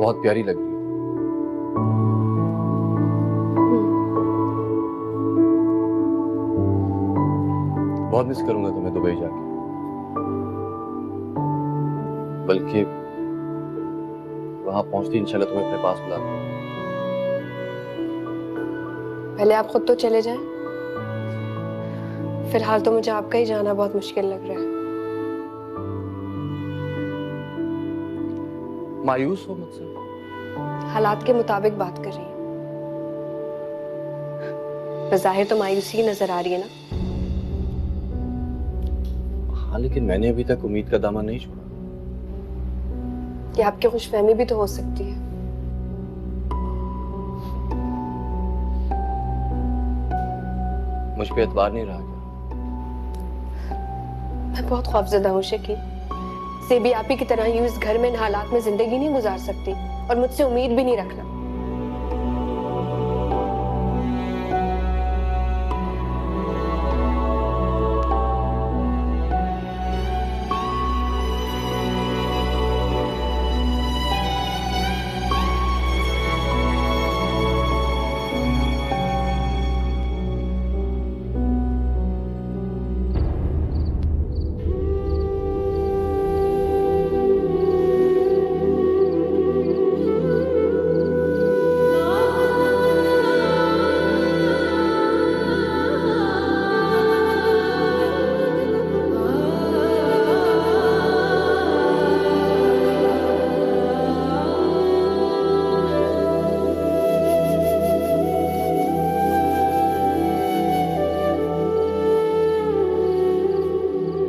बहुत प्यारी लग रही है। बहुत मिस करूंगा तुम्हें दुबई जाके, बल्कि वहां पहुंचती इंशाल्लाह तुम्हें अपने पास बुला लूंगा। पहले आप खुद तो चले जाएं। फिलहाल तो मुझे आपका ही जाना बहुत मुश्किल लग रहा है। मायूस हो मुझसे? हालात के मुताबिक बात कर रही हूँ। बज़ाहिर तो मायूसी ही नजर आ रही है ना। हाँ, लेकिन मैंने अभी तक उम्मीद का दामन नहीं छोड़ा। कि आपकी खुशफहमी भी तो हो सकती है। मुझ पे एतबार नहीं रहा क्या? मैं बहुत खौफजदा हूँ शकी। सेबी आप ही की तरह यूं इस घर में इन हालात में जिंदगी नहीं गुजार सकती, और मुझसे उम्मीद भी नहीं रखना।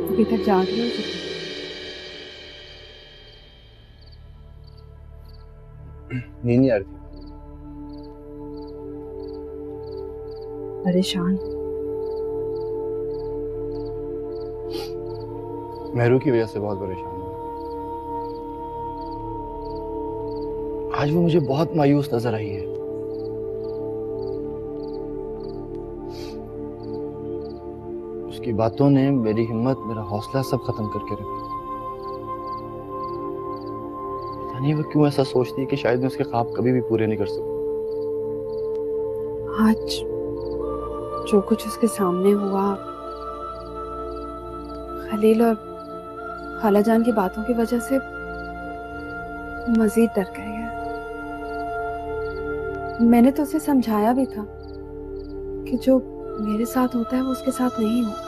अभी तक जाग रही हो? नींद नहीं आ रही थी। परेशान? मेहरू की वजह से बहुत परेशान हूँ। आज वो मुझे बहुत मायूस नजर आई है। उसकी बातों ने मेरी हिम्मत, मेरा हौसला सब खत्म करके रख दिया। पता नहीं वो क्यों ऐसा सोचती है कि शायद मैं उसके ख्वाब कभी भी पूरे नहीं कर सकूं। आज जो कुछ उसके सामने हुआ, खलील और खालाजान की बातों की वजह से मजीद डर गई है। मैंने तो उसे समझाया भी था कि जो मेरे साथ होता है वो उसके साथ नहीं होता,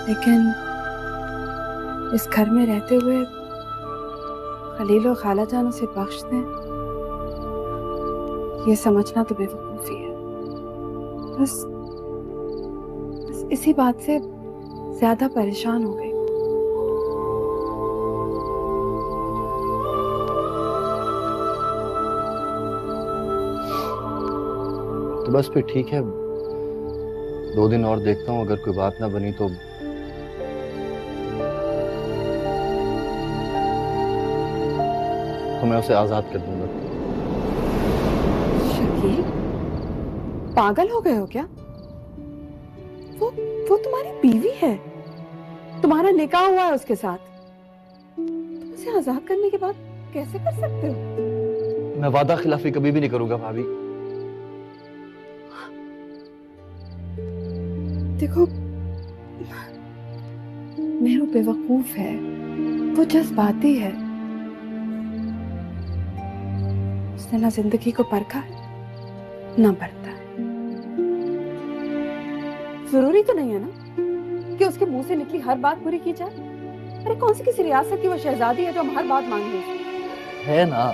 लेकिन इस घर में रहते हुए खलील और खालाजान उसे बख्श दें, ये समझना तो बेवकूफी है। बस इसी बात से ज्यादा परेशान हो गई। तो बस फिर ठीक है, 2 दिन और देखता हूँ, अगर कोई बात ना बनी तो मैं उसे आजाद कर दूंगा। शकील, पागल हो गए हो क्या? वो तुम्हारी बीवी है, तुम्हारा निकाह हुआ है उसके साथ। तुम उसे आजाद करने के बाद कैसे कर सकते हो? मैं वादा खिलाफी कभी भी नहीं करूंगा भाभी। देखो, मेरू बेवकूफ है, वो जज्बाती है। उसने ना जिंदगी को परखा है, ना बरता है। जरूरी तो नहीं है ना कि उसके मुंह से निकली हर बात पूरी की जाए। अरे कौन सी किसी रियासत की वो शहजादी है जो हम हर बात मांग रहे हैं? है ना,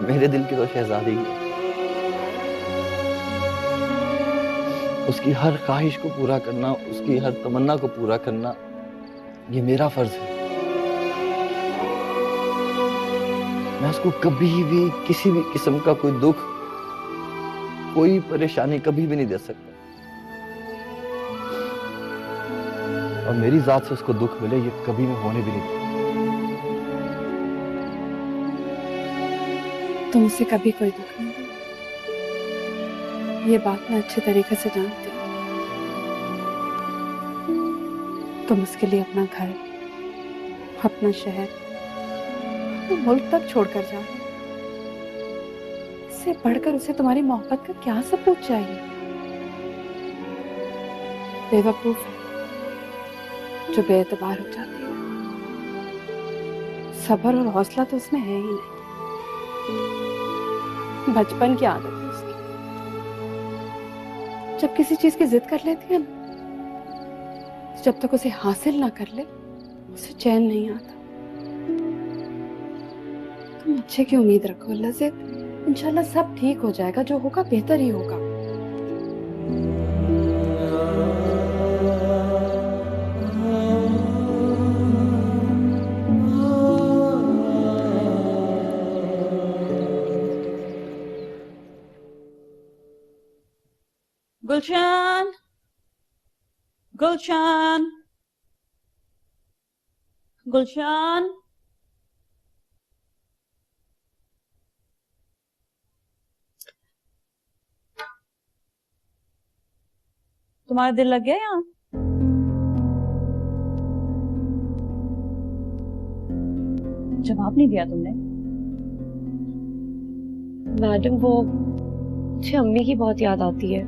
मेरे दिल की तो शहजादी है। उसकी हर ख्वाहिश को पूरा करना, उसकी हर तमन्ना को पूरा करना, ये मेरा फर्ज है। मैं उसको कभी भी किसी भी किस्म का कोई दुख, कोई परेशानी कभी भी नहीं दे सकता। और मेरी जात से उसको दुख मिले, ये कभी मैं होने भी नहीं दूंगा। तुम उसे कभी कोई दुख नहीं दो, ये बात मैं अच्छे तरीके से जानती हूँ। तुम उसके लिए अपना घर, अपना शहर, अपने मुल्क तक छोड़कर जाओ। इससे बढ़कर उसे तुम्हारी मोहब्बत का क्या सबूत चाहिए? बेवकूफ है जो बेएतबार हो जाती है। सब्र और हौसला तो उसमें है ही नहीं। बचपन की आदत है उसकी। जब किसी चीज की जिद कर लेती है ना, तो जब तक उसे हासिल ना कर ले उसे चैन नहीं आता। तुम अच्छे की उम्मीद रखो अल्लाह से, इंशाल्लाह सब ठीक हो जाएगा। जो होगा बेहतर ही होगा। गुलशन, गुलशन, गुलशन। तुम्हारा दिल लग गया यहाँ? जवाब नहीं दिया तुमने। मैडम, वो मुझे अम्मी की बहुत याद आती है।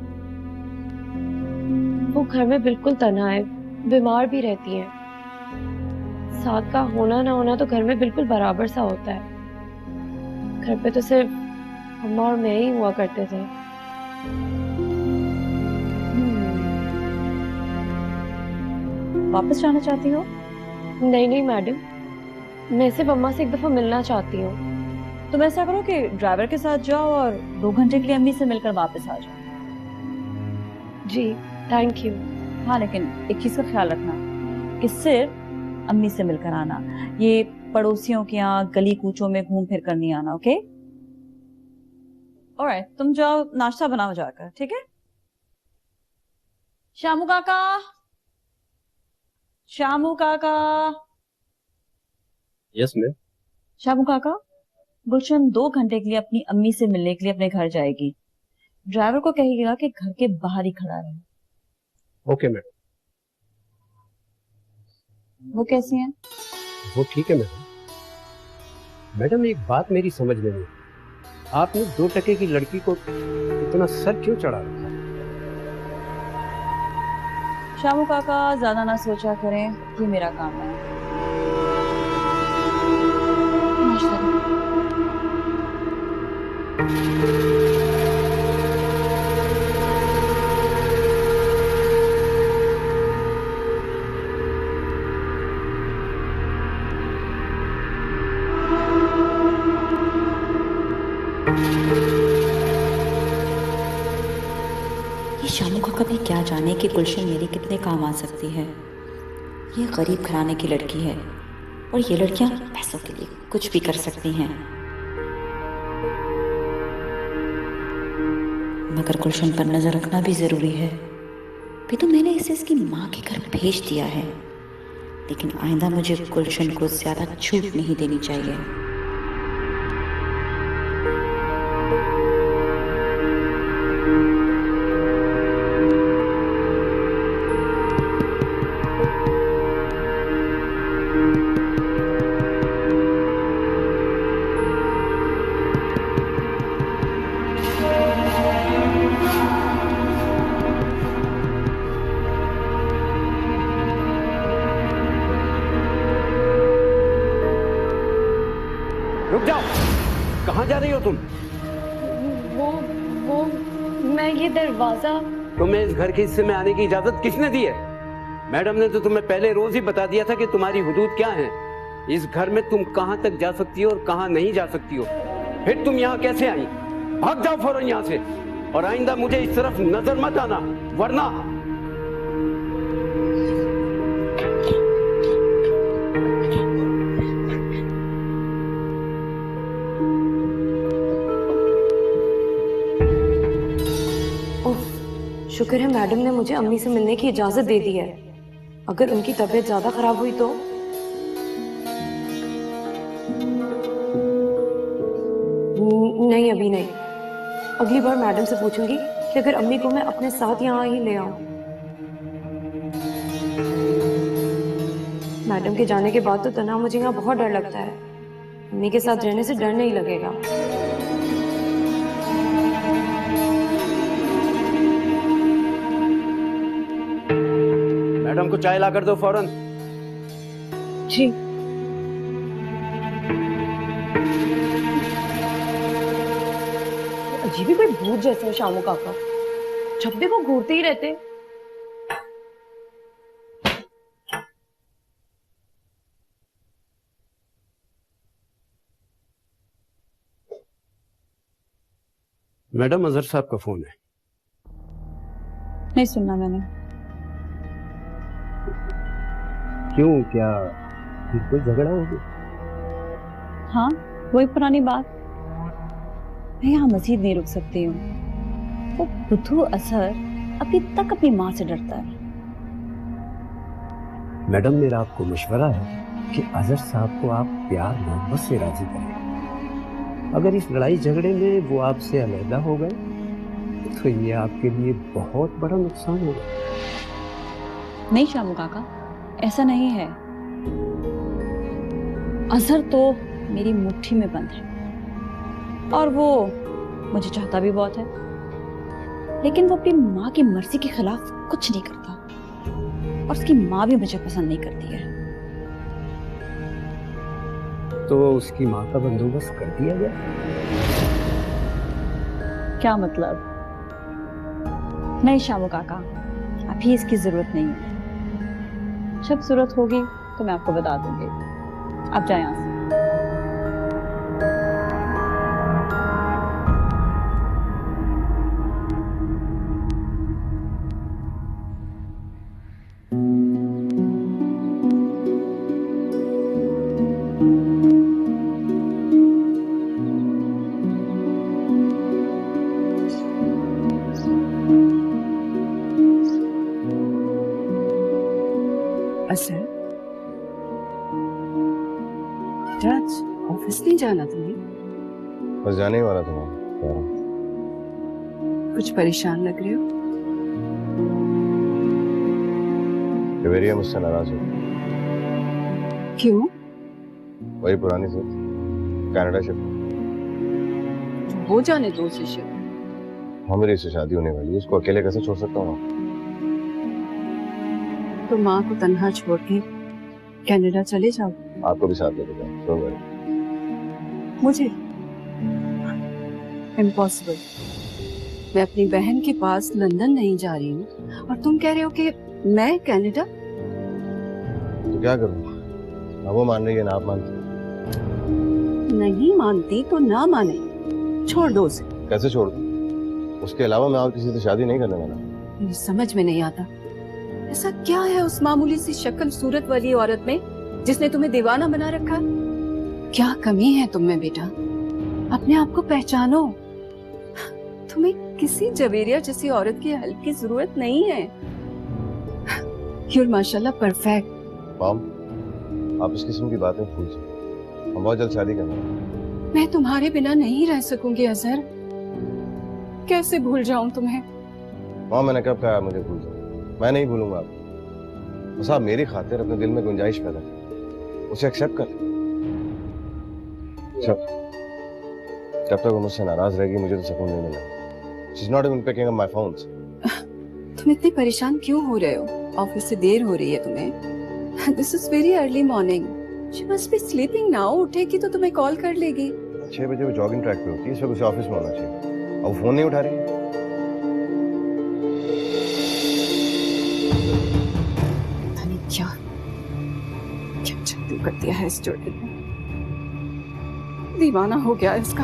वो घर में बिल्कुल तन्हा है, बीमार भी रहती है। साथ का होना ना होना तो घर में बिल्कुल बराबर सा होता है। घर पे तो सिर्फ अम्मा और मैं ही हुआ करते थे। वापस जाना चाहती हो? नहीं नहीं मैडम, मैं सिर्फ अम्मा से एक दफा मिलना चाहती हूँ। तुम ऐसा करो कि ड्राइवर के साथ जाओ और 2 घंटे के लिए अम्मी से मिलकर वापस आ जाओ। जी थैंक यू। हाँ, लेकिन एक चीज का ख्याल रखना कि सिर्फ अम्मी से मिलकर आना। ये पड़ोसियों के यहाँ गली कूचों में घूम फिर कर नहीं आना। ओके? ऑलराइट, तुम जाओ नाश्ता बनाओ जाकर, ठीक है? श्यामू काका, श्यामू काका। Yes ma'am. श्यामू काका, गुलशन 2 घंटे के लिए अपनी अम्मी से मिलने के लिए अपने घर जाएगी। ड्राइवर को कहिएगा कि घर के बाहर ही खड़ा रहे। Okay madam. वो कैसी हैं? वो ठीक है मैडम। मैडम एक बात मेरी समझ में नहीं, आपने 2 टके की लड़की को इतना सर क्यों चढ़ा रखा? श्यामू काका, ज्यादा ना सोचा करें, ये मेरा काम है। नाश्ता करो। ये शामू का कभी क्या जाने कि गुलशन मेरे कितने काम आ सकती है। ये गरीब घराने की लड़की है और ये लड़कियां पैसों के लिए कुछ भी कर सकती हैं। मगर गुलशन पर नजर रखना भी जरूरी है। भी तो मैंने इसे इसकी माँ के घर भेज दिया है, लेकिन आइंदा मुझे गुलशन को ज्यादा छूट नहीं देनी चाहिए। रुक जाओ, कहाँ जा रही हो तुम? वो मैं ये दरवाजा। तुम्हें इस घर के हिस्से में आने की इजाजत किसने दी है? मैडम ने तो तुम्हें पहले रोज ही बता दिया था कि तुम्हारी हुदूद क्या है। इस घर में तुम कहाँ तक जा सकती हो और कहाँ नहीं जा सकती हो। फिर तुम यहाँ कैसे आई? भाग जाओ फौरन यहाँ से, और आइंदा मुझे इस तरफ नजर मत आना, वरना। शुक्र है मैडम ने मुझे अम्मी से मिलने की इजाजत दे दी है। अगर उनकी तबीयत ज्यादा खराब हुई तो? नहीं, अभी नहीं। अगली बार मैडम से पूछूंगी कि अगर अम्मी को मैं अपने साथ यहाँ ही ले आऊं। मैडम के जाने के बाद तो तना मुझे यहाँ बहुत डर लगता है। मम्मी के साथ रहने से डर नहीं लगेगा। मैडम को चाय ला कर दो फौरन। जी। अजीब ही कोई भूत जैसे है शामू काका, जब भी वो घूरते ही रहते। मैडम अजहर साहब का फोन है। नहीं सुनना मैंने। क्यों, क्या फिर कोई झगड़ा हो गया? हाँ, वही पुरानी बात। मैं यहाँ मजीद नहीं रुक सकती हूँ। वो बुद्धू असर अभी तक अपनी माँ से डरता है। मैडम मेरा आपको मशवरा है कि अजहर साहब को आप प्यार मोहब्बत से राजी करें। अगर इस लड़ाई झगड़े में वो आपसे अलहदा हो गए तो ये आपके लिए बहुत बड़ा नुकसान होगा। नहीं शामू काका, ऐसा नहीं है। अजहर तो मेरी मुट्ठी में बंद है और वो मुझे चाहता भी बहुत है, लेकिन वो अपनी माँ की मर्जी के खिलाफ कुछ नहीं करता और उसकी माँ भी मुझे पसंद नहीं करती है। तो उसकी माँ का बंदोबस्त कर दिया गया? क्या मतलब? नहीं शामू काका, अभी इसकी जरूरत नहीं है। जब जरूरत होगी तो मैं आपको बता दूंगी। आप जाए यहाँ से। असर आज ऑफिस नहीं जाना तुम्हें? बस जाने ही वाला था। कुछ परेशान लग रहे हो। देवेरिया मुझसे नाराज हो। क्यों? वही पुरानी सोच, कनाडा शिफ्ट। हो जाने दो उसे शिफ्ट। हाँ, मेरी इससे शादी होने वाली है, उसको अकेले कैसे छोड़ सकता हूँ? तो माँ को तन्हा छोड़ के कनाडा चले जाओ। आपको भी साथ लेके जाओ। Don't worry. मुझे इम्पॉसिबल। मैं अपनी बहन के पास लंदन नहीं जा रही हूँ और तुम कह रहे हो कि मैं कनाडा? तो क्या करूँ? ना वो मान रही है ना आप मानती। नहीं मानती तो ना माने, छोड़ दो उसे। कैसे छोड़ दूँ? उसके अलावा मैं और किसी से शादी नहीं करने वाला। मुझे समझ में नहीं आता, ऐसा क्या है उस मामूली सी शक्ल सूरत वाली औरत में जिसने तुम्हें दीवाना बना रखा? क्या कमी है तुम में बेटा? अपने आप को पहचानो। तुम्हें किसी जवेरिया जैसी औरत की हेल्प की जरूरत नहीं है। You're माशाल्लाह परफेक्ट। मॉम, आप इस किस्म की बातें भूल जाओ। हम बहुत जल्द शादी करना है। मैं तुम्हारे बिना नहीं रह सकूंगी अजहर। कैसे भूल जाऊं तुम्हें? मॉम, मैंने कब कहा मुझे भूल जाओ? मैं नहीं भूलूंगा आपको। बस आप मेरी खातिर अपने दिल में गुंजाइश पैदा करें, उसे एक्सेप्ट कर। जब तक वो मुझसे नाराज रहेगी मुझे तो सुकून नहीं मिलेगा। She's not even picking up my phones. तुम इतने परेशान क्यों हो रहे हो? ऑफिस से देर हो रही है तुम्हें। This is very early morning. She must be sleeping now. उठेगी तो तुम्हें कॉल कर लेगी। 6 बजे वो जॉगिंग ट्रैक पे होती है, इस वक्त उसे ऑफिस में होना चाहिए। अब वो फोन नहीं उठा रही है। पता नहीं क्या क्या जादू कर दिया है इस जोड़े ने। दीवाना हो गया है इसका।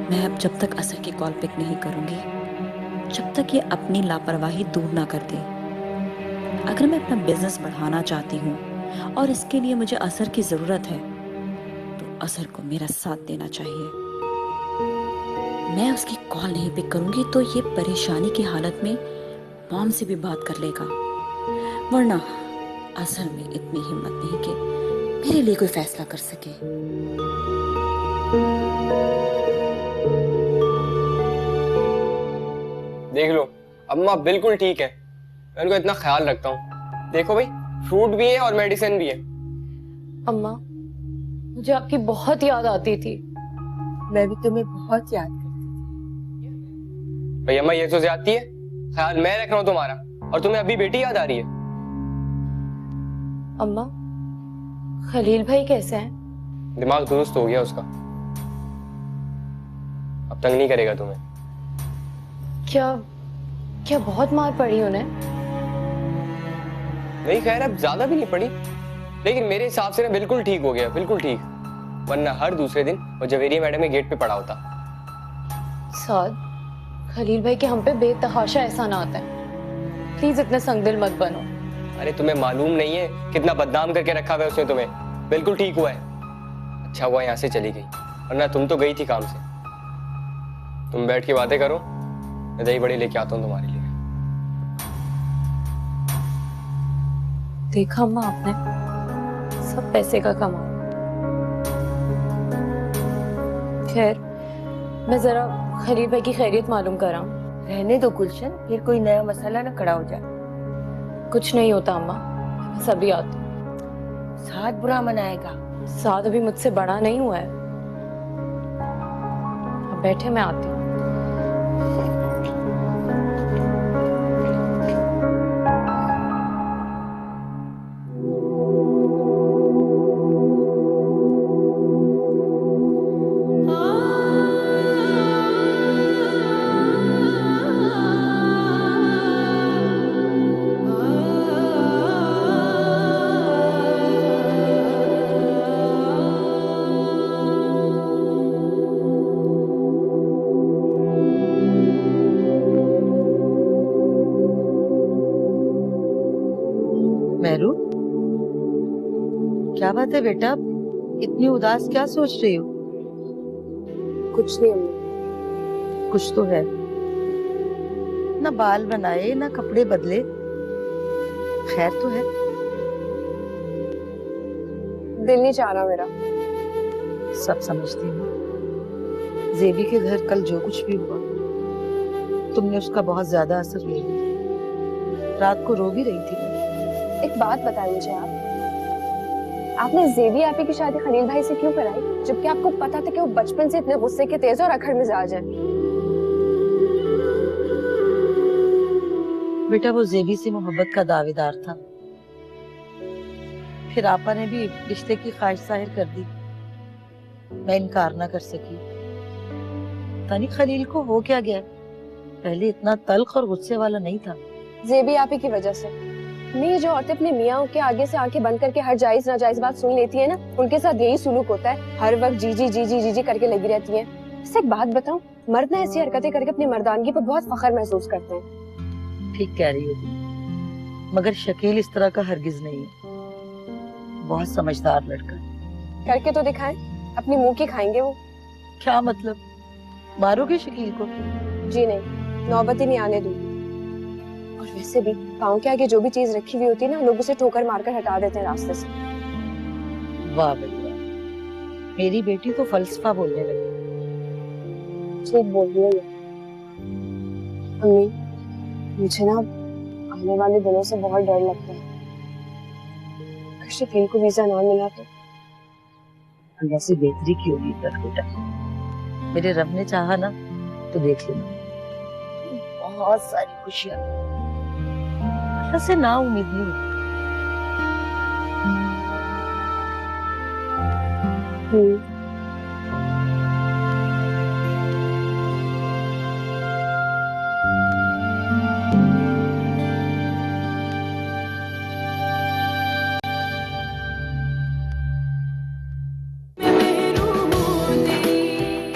मैं अब जब तक असर की कॉल पिक नहीं करूंगी, जब तक ये अपनी लापरवाही दूर ना कर दे। अगर मैं अपना बिजनेस बढ़ाना चाहती हूँ और इसके लिए मुझे असर की जरूरत है, तो असर को मेरा साथ देना चाहिए। मैं उसकी कॉल नहीं पिक करूंगी तो ये परेशानी की हालत में मॉम से भी बात कर लेगा, वरना असल में इतनी हिम्मत नहीं कि मेरे लिए कोई फैसला कर सके। देख लो, अम्मा बिल्कुल ठीक है, मैं उनका इतना ख्याल रखता हूँ। देखो भाई, फ्रूट भी है और मेडिसिन भी है। अम्मा, मुझे आपकी बहुत याद आती थी। मैं भी तुम्हें बहुत याद करती भाई अम्मा, ये तो ज्यादती है। ख्याल मैं रख रहा हूँ तुम्हारा, और तुम्हें अभी बेटी याद आ रही है। अम्मा, खलील भाई कैसे हैं? दिमाग दुरुस्त हो गया उसका, अब तंग नहीं करेगा तुम्हें। क्या क्या बहुत मार पड़ी उन्हें? नहीं, खैर अब ज्यादा भी नहीं पड़ी, लेकिन मेरे हिसाब से ना बिल्कुल ठीक हो गया, बिल्कुल ठीक। वरना हर दूसरे दिन वो जवेरिया मैडम के गेट पे पड़ा होता। साद, खलील भाई के हम पे बेतहाशा एहसान आता है। प्लीज इतने संगदिल मत बनो। अरे तुम्हें मालूम नहीं है कितना बदनाम करके रखा हुआ है उसने तुम्हें। बिल्कुल ठीक हुआ है, अच्छा हुआ यहाँ से चली गई, वरना तुम तो गई थी काम से। तुम बैठ के बातें करो, मैं दही बड़ी लेके आता हूँ तुम्हारे लिए। देखा अम्मा आपने, सब पैसे का कमाल। खैर, मैं जरा खलील भाई की खैरियत मालूम कर रहा हूँ। रहने दो गुलशन, फिर कोई नया मसला ना खड़ा हो जाए। कुछ नहीं होता अम्मा, मैं सभी आती हूँ। साथ बुरा मनाएगा। साद अभी मुझसे बड़ा नहीं हुआ है। अब बैठे, मैं आती हूँ। मेहरू, क्या बात है बेटा, इतनी उदास क्या सोच रही हो? कुछ नहीं अम्मा। कुछ तो है। ना बाल बनाए ना कपड़े बदले, खैर तो है? दिल नहीं चाह रहा मेरा। सब समझती हूँ। जेबी के घर कल जो कुछ भी हुआ, तुमने उसका बहुत ज्यादा असर ले लिया। रात को रो भी रही थी। एक बात बताएं मुझे आपने जेबी आपी की शादी खलील भाई से क्यों कराई, जबकि आपको पता था कि वो बचपन से इतने गुस्से के तेज और अखड़ मिजाज है? बेटा, वो जेबी से मोहब्बत का दावेदार था, फिर आपा ने भी रिश्ते की ख्वाहिश जाहिर कर दी। मैं इनकार ना कर सकी। तानी खलील को हो क्या गया, पहले इतना तल्ख और गुस्से वाला नहीं था। जेबी आपी की वजह से। नहीं, जो औरतें अपने मियाँ के आगे से आंखें बंद करके हर जायज नाजायज बात सुन लेती है ना, उनके साथ यही सुलूक होता है। हर वक्त जी जी जी जी जी जी करके लगी रहती है। इससे एक बात बताऊं, मर्द ना ऐसी हरकतें करके अपनी मर्दानगी पर बहुत फख्र महसूस करते हैं। ठीक कह रही हो तुम, मगर शकील इस तरह का हरगिज नहीं है। बहुत समझदार लड़का है। करके तो दिखाएं, अपनी मुंह की खाएंगे वो। क्या मतलब, मारोगे शकील को? जी नहीं, नौबत ही नहीं आने दूंगी। और वैसे भी पाँव के आगे जो भी चीज रखी हुई होती है ना, लोग उसे ठोकर मारकर हटा देते हैं रास्ते से। वाह भैया, मेरी बेटी तो फलसफा बोलने लगी। ठीक बोल रही है अम्मी, मुझे ना आने वाले दिनों से बहुत डर लगता है। अगर शकील को वीजा ना मिला तो? अल्लाह से बेहतरी की उम्मीद कर बेटा, मेरे रब ने चाहा ना तो देख लेना, बहुत सारी खुशियां। अल्लाह से ना उम्मीद नहीं होती।